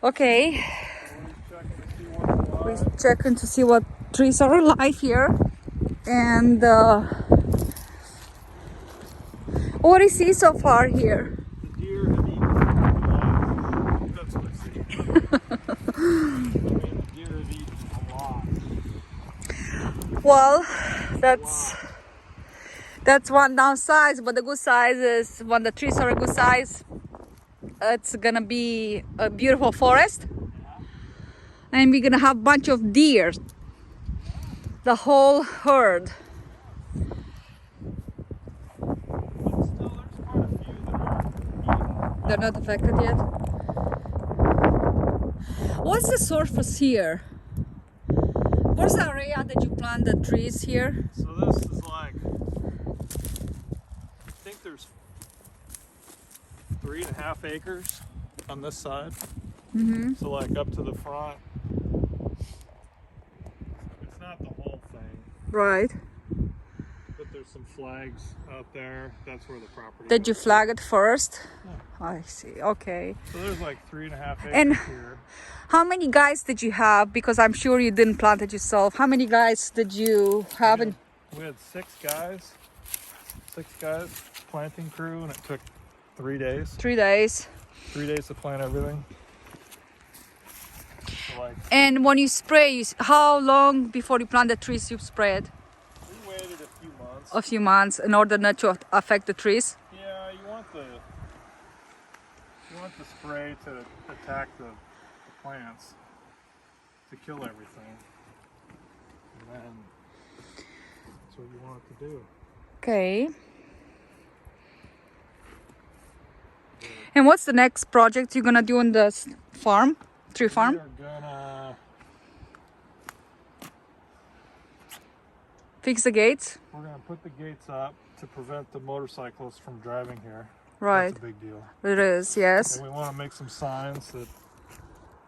Okay. We're checking to see what trees are alive here. And what do you see so far here? The deer have eaten a lot. That's what I see. I mean, the deer have eaten a lot. Well, that's one downside, but the good side is when the trees are a good size, it's gonna be a beautiful forest, and we're gonna have a bunch of deer, the whole herd. They're not affected yet. What's the surface here? What's the area that you plant the trees here? So this is like, I think there's 3.5 acres on this side. So like up to the front. It's not the whole thing. Right. But there's some flags out there. That's where the property Did you goes. flag it first? Yeah. I see. Okay. So there's like 3.5 acres And here. how many guys did you have? Because I'm sure you didn't plant it yourself. How many guys did you have? We had 6 guys. 6 guys planting crew, and it took 3 days. 3 days. 3 days to plant everything. So like, And when you spray, how long before you plant the trees you spray it? we waited a few months. A few months in order not to affect the trees. Yeah, you want the spray to attack the plants, to kill everything. And then that's what you want it to do. Okay. And what's the next project you're gonna do on the farm, tree farm? We are gonna Fix the gates. We're gonna put the gates up to prevent the motorcyclists from driving here. Right. That's a big deal. It is, yes. And we want to make some signs that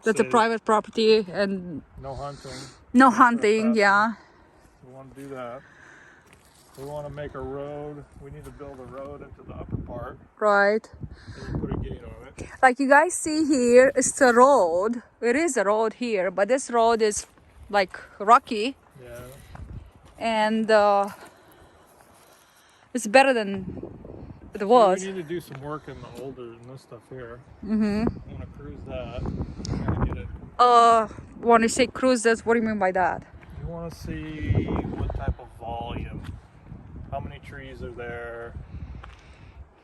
That's a say private property and no hunting. no hunting. Yeah. We want to do that. We want to make a road. We need to build a road into the upper part. Right. And put a gate on it. Like you guys see here, it's a road. It is a road here, but this road is like rocky, Yeah. and it's better than it We was. need to do some work in the older and this stuff here. I want to cruise that. And get it. When you say cruises, what do you mean by that? You want to see what type of volume, how many trees are there,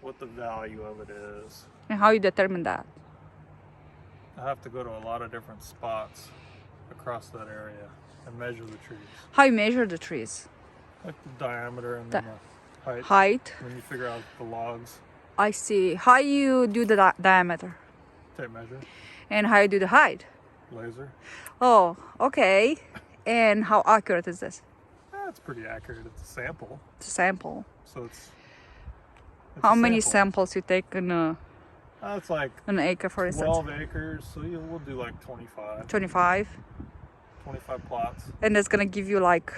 what the value of it is. And how you determine that? I have to go to a lot of different spots across that area and measure the trees. How you measure the trees? Like the diameter and then the height. Height. When you figure out the logs, I see. How you do the diameter? tape measure, And how you do the height? laser. Oh, okay. And how accurate is this? It's pretty accurate. It's a sample. It's a sample. So it's How a many sample. samples you take in It's like an acre, for instance? 12 acres, so we'll do like 25 25. plots. And that's gonna give you like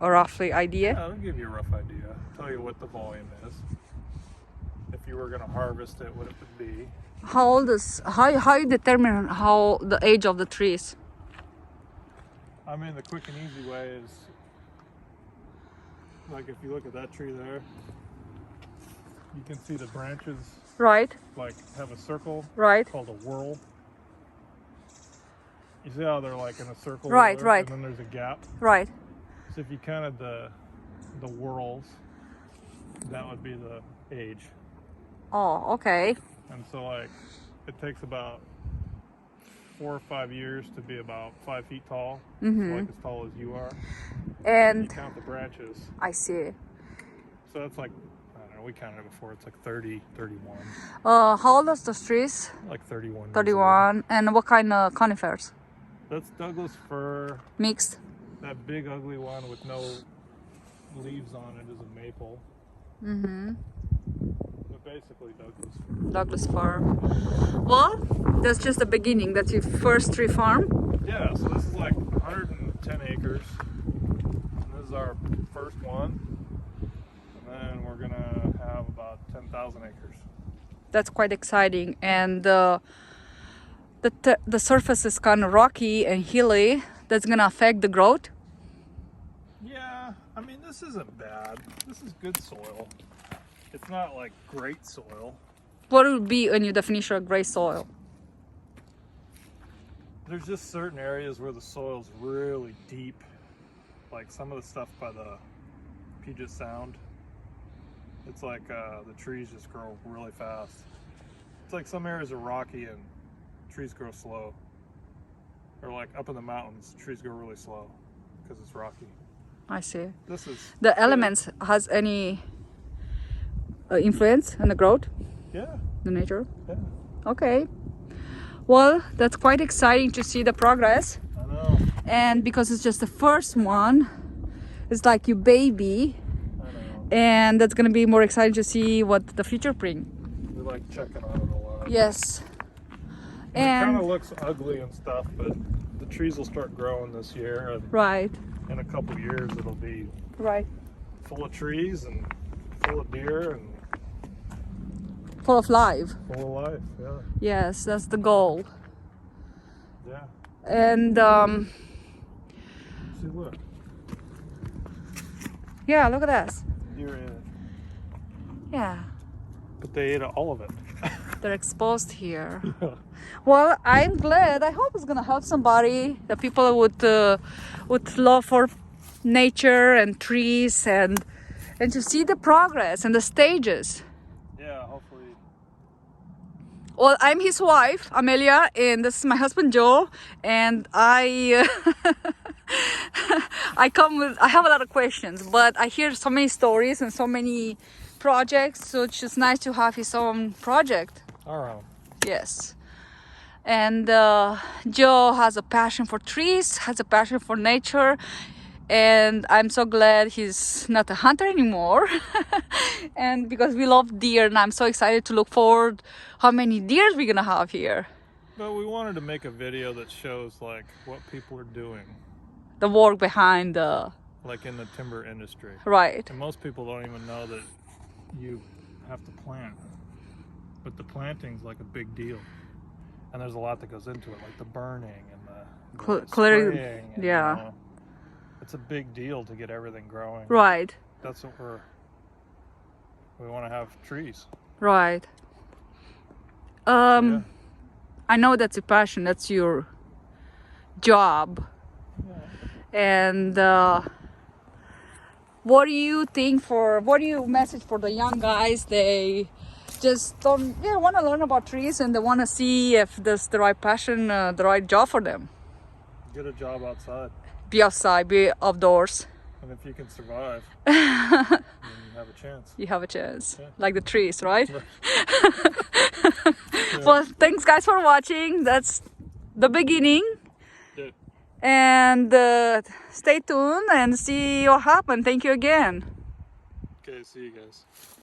a roughly idea. Yeah, it'll give you a rough idea. Tell you what the volume is. If you were going to harvest it, what it would be. How old is how you determine how the age of the trees? I mean, the quick and easy way is, like if you look at that tree there, you can see the branches Right, like have a circle right, called a whorl. You see how they're like in a circle? Right, there, right. And then there's a gap. right. So if you counted the whorls, that would be the age. Oh, okay. And so like it takes about 4 or 5 years to be about 5 feet tall, so like as tall as you are. And you And count the branches. I see. So it's like, I don't know, we counted it before, it's like 30, 31. How old is those trees? Like 31. years old. 31. And what kind of conifers? That's Douglas fir. Mixed. That big ugly one with no leaves on it is a maple. But basically Douglas fir. Douglas fir. Well, that's just the beginning. That's your first tree farm. Yeah, so this is like 110 acres. And this is our first one. And then we're gonna have about 10,000 acres. That's quite exciting. And the surface is kind of rocky and hilly. That's gonna affect the growth. Yeah, I mean, this isn't bad. This is good soil. It's not like great soil. What would be a new definition of gray soil? There's just certain areas where the soil's really deep. Like some of the stuff by the Puget Sound. It's like the trees just grow really fast. It's like some areas are rocky and trees grow slow. Or like up in the mountains, trees grow really slow because it's rocky. I see. This is The elements has any influence on the growth, yeah, the nature? yeah. Okay. Well, that's quite exciting to see the progress. I know. And because it's just the first one, it's like your baby. I know. And that's gonna be more exciting to see what the future bring. We like checking on it a lot. Yes. It kind of And looks ugly and stuff, but the trees will start growing this year, and right, in a couple years it'll be right. full of trees and full of deer and Full of life. full of life. Yeah, Yes, that's the goal. yeah. And See, look, yeah, look at this. deer in it, Yeah, but they ate all of it. they're exposed here. Yeah. Well, I'm glad. I hope it's gonna help somebody. The people would love for nature and trees and to see the progress and the stages. Yeah, hopefully. Well, I'm his wife, Amelia, and this is my husband, Joe. And I I have a lot of questions, but I hear so many stories and so many projects. So it's just nice to have his own project. All right. Yes. And Joe has a passion for trees, has a passion for nature, and I'm so glad he's not a hunter anymore. And because we love deer, and I'm so excited to look forward how many deers we're gonna have here. But we wanted to make a video that shows like what people are doing, The work behind the like in the timber industry. right, And most people don't even know that you have to plant. But the planting's like a big deal. And there's a lot that goes into it, like the burning and the clearing. spraying and, Yeah. you know, it's a big deal to get everything growing. Right, That's what we want to have trees. right. Yeah. I know that's your passion. That's your job. Yeah. And what do you think what do you message for the young guys? They just don't want to learn about trees, and they want to see if that's the right passion, the right job for them. Get a job outside. Be outside, be outdoors. And if you can survive, then you have a chance. You have a chance. Yeah. Like the trees, right? Right. Well, thanks guys for watching. That's the beginning. Yeah. And stay tuned and see what happens. Thank you again. Okay, see you guys.